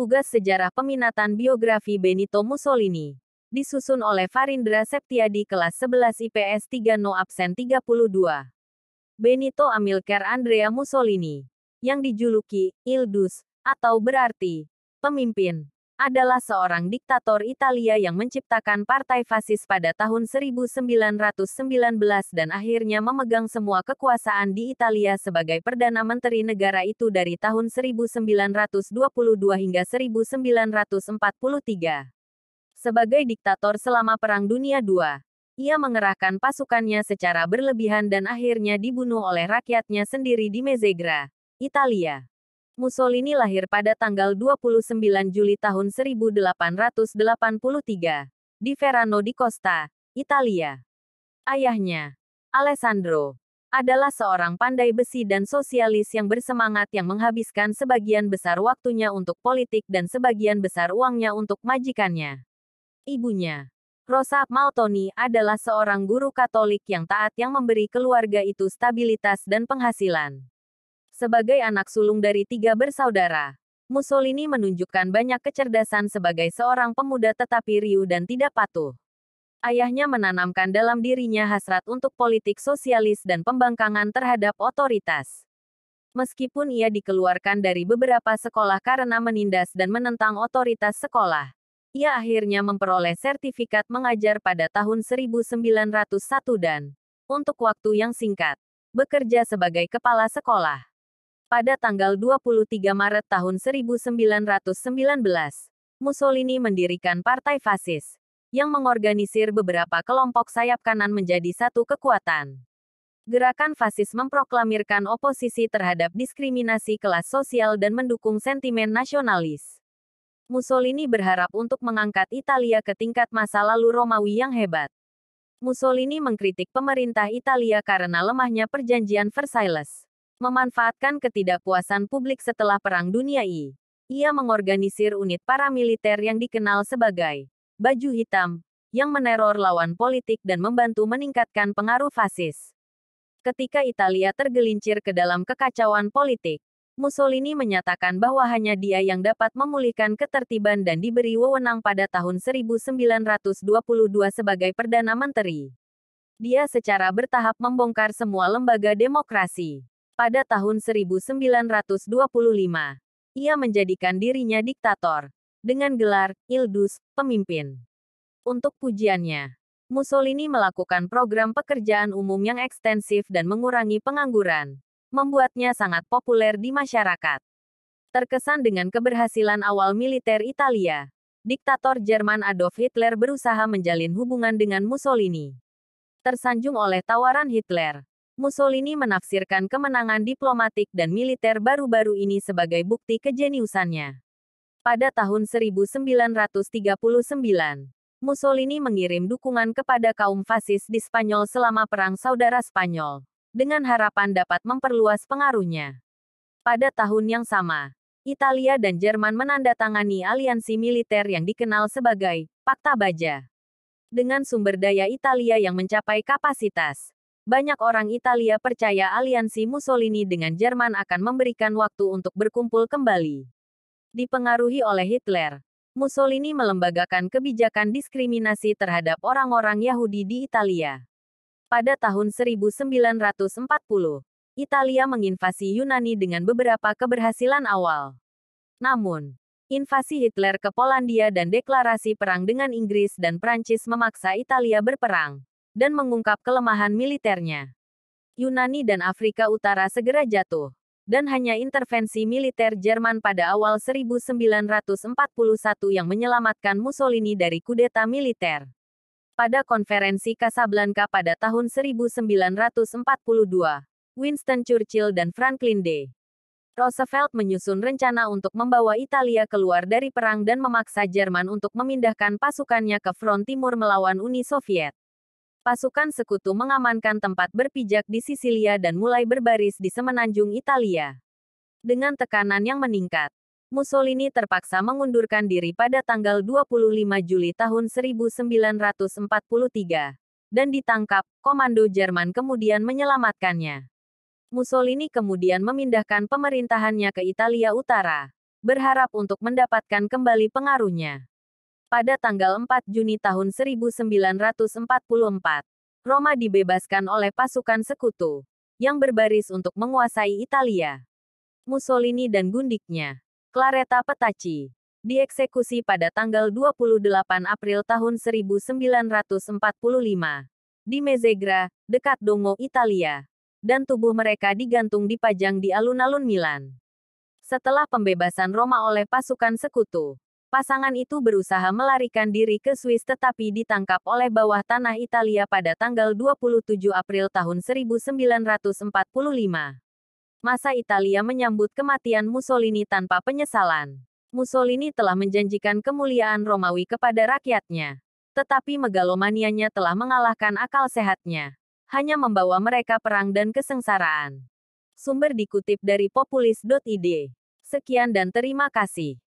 Tugas Sejarah Peminatan Biografi Benito Mussolini. Disusun oleh Farindra Septiadi kelas 11 IPS 3 No absen 32. Benito Amilcar Andrea Mussolini, yang dijuluki Il Duce, atau berarti pemimpin, adalah seorang diktator Italia yang menciptakan partai fasis pada tahun 1919 dan akhirnya memegang semua kekuasaan di Italia sebagai Perdana Menteri negara itu dari tahun 1922 hingga 1943. Sebagai diktator selama Perang Dunia II, ia mengerahkan pasukannya secara berlebihan dan akhirnya dibunuh oleh rakyatnya sendiri di Mezzegra, Italia. Mussolini lahir pada tanggal 29 Juli tahun 1883, di Verano di Costa, Italia. Ayahnya, Alessandro, adalah seorang pandai besi dan sosialis yang bersemangat yang menghabiskan sebagian besar waktunya untuk politik dan sebagian besar uangnya untuk majikannya. Ibunya, Rosa Maltoni, adalah seorang guru Katolik yang taat yang memberi keluarga itu stabilitas dan penghasilan. Sebagai anak sulung dari 3 bersaudara, Mussolini menunjukkan banyak kecerdasan sebagai seorang pemuda tetapi riuh dan tidak patuh. Ayahnya menanamkan dalam dirinya hasrat untuk politik sosialis dan pembangkangan terhadap otoritas. Meskipun ia dikeluarkan dari beberapa sekolah karena menindas dan menentang otoritas sekolah, ia akhirnya memperoleh sertifikat mengajar pada tahun 1901 dan, untuk waktu yang singkat, bekerja sebagai kepala sekolah. Pada tanggal 23 Maret tahun 1919, Mussolini mendirikan Partai Fasis, yang mengorganisir beberapa kelompok sayap kanan menjadi satu kekuatan. Gerakan fasis memproklamirkan oposisi terhadap diskriminasi kelas sosial dan mendukung sentimen nasionalis. Mussolini berharap untuk mengangkat Italia ke tingkat masa lalu Romawi yang hebat. Mussolini mengkritik pemerintah Italia karena lemahnya Perjanjian Versailles. Memanfaatkan ketidakpuasan publik setelah Perang Dunia I, ia mengorganisir unit paramiliter yang dikenal sebagai Baju Hitam, yang meneror lawan politik dan membantu meningkatkan pengaruh fasis. Ketika Italia tergelincir ke dalam kekacauan politik, Mussolini menyatakan bahwa hanya dia yang dapat memulihkan ketertiban dan diberi wewenang pada tahun 1922 sebagai Perdana Menteri. Dia secara bertahap membongkar semua lembaga demokrasi. Pada tahun 1925, ia menjadikan dirinya diktator, dengan gelar Il Duce, pemimpin. Untuk pujiannya, Mussolini melakukan program pekerjaan umum yang ekstensif dan mengurangi pengangguran, membuatnya sangat populer di masyarakat. Terkesan dengan keberhasilan awal militer Italia, diktator Jerman Adolf Hitler berusaha menjalin hubungan dengan Mussolini. Tersanjung oleh tawaran Hitler, Mussolini menafsirkan kemenangan diplomatik dan militer baru-baru ini sebagai bukti kejeniusannya. Pada tahun 1939, Mussolini mengirim dukungan kepada kaum fasis di Spanyol selama Perang Saudara Spanyol, dengan harapan dapat memperluas pengaruhnya. Pada tahun yang sama, Italia dan Jerman menandatangani aliansi militer yang dikenal sebagai Pakta Baja. Dengan sumber daya Italia yang mencapai kapasitas, banyak orang Italia percaya aliansi Mussolini dengan Jerman akan memberikan waktu untuk berkumpul kembali. Dipengaruhi oleh Hitler, Mussolini melembagakan kebijakan diskriminasi terhadap orang-orang Yahudi di Italia. Pada tahun 1940, Italia menginvasi Yunani dengan beberapa keberhasilan awal. Namun, invasi Hitler ke Polandia dan deklarasi perang dengan Inggris dan Prancis memaksa Italia berperang dan mengungkap kelemahan militernya. Yunani dan Afrika Utara segera jatuh, dan hanya intervensi militer Jerman pada awal 1941 yang menyelamatkan Mussolini dari kudeta militer. Pada konferensi Casablanca pada tahun 1942, Winston Churchill dan Franklin D. Roosevelt menyusun rencana untuk membawa Italia keluar dari perang dan memaksa Jerman untuk memindahkan pasukannya ke front timur melawan Uni Soviet. Pasukan sekutu mengamankan tempat berpijak di Sisilia dan mulai berbaris di semenanjung Italia. Dengan tekanan yang meningkat, Mussolini terpaksa mengundurkan diri pada tanggal 25 Juli tahun 1943, dan ditangkap. Komando Jerman kemudian menyelamatkannya. Mussolini kemudian memindahkan pemerintahannya ke Italia Utara. berharap untuk mendapatkan kembali pengaruhnya. Pada tanggal 4 Juni tahun 1944, Roma dibebaskan oleh pasukan sekutu, yang berbaris untuk menguasai Italia. Mussolini dan gundiknya, Claretta Petacci, dieksekusi pada tanggal 28 April tahun 1945, di Mezzegra, dekat Dongo, Italia, dan tubuh mereka digantung dipajang di alun-alun Milan. Setelah pembebasan Roma oleh pasukan sekutu, pasangan itu berusaha melarikan diri ke Swiss tetapi ditangkap oleh bawah tanah Italia pada tanggal 27 April tahun 1945. Masa Italia menyambut kematian Mussolini tanpa penyesalan. Mussolini telah menjanjikan kemuliaan Romawi kepada rakyatnya. Tetapi megalomanianya telah mengalahkan akal sehatnya. Hanya membawa mereka perang dan kesengsaraan. Sumber dikutip dari populis.id. Sekian dan terima kasih.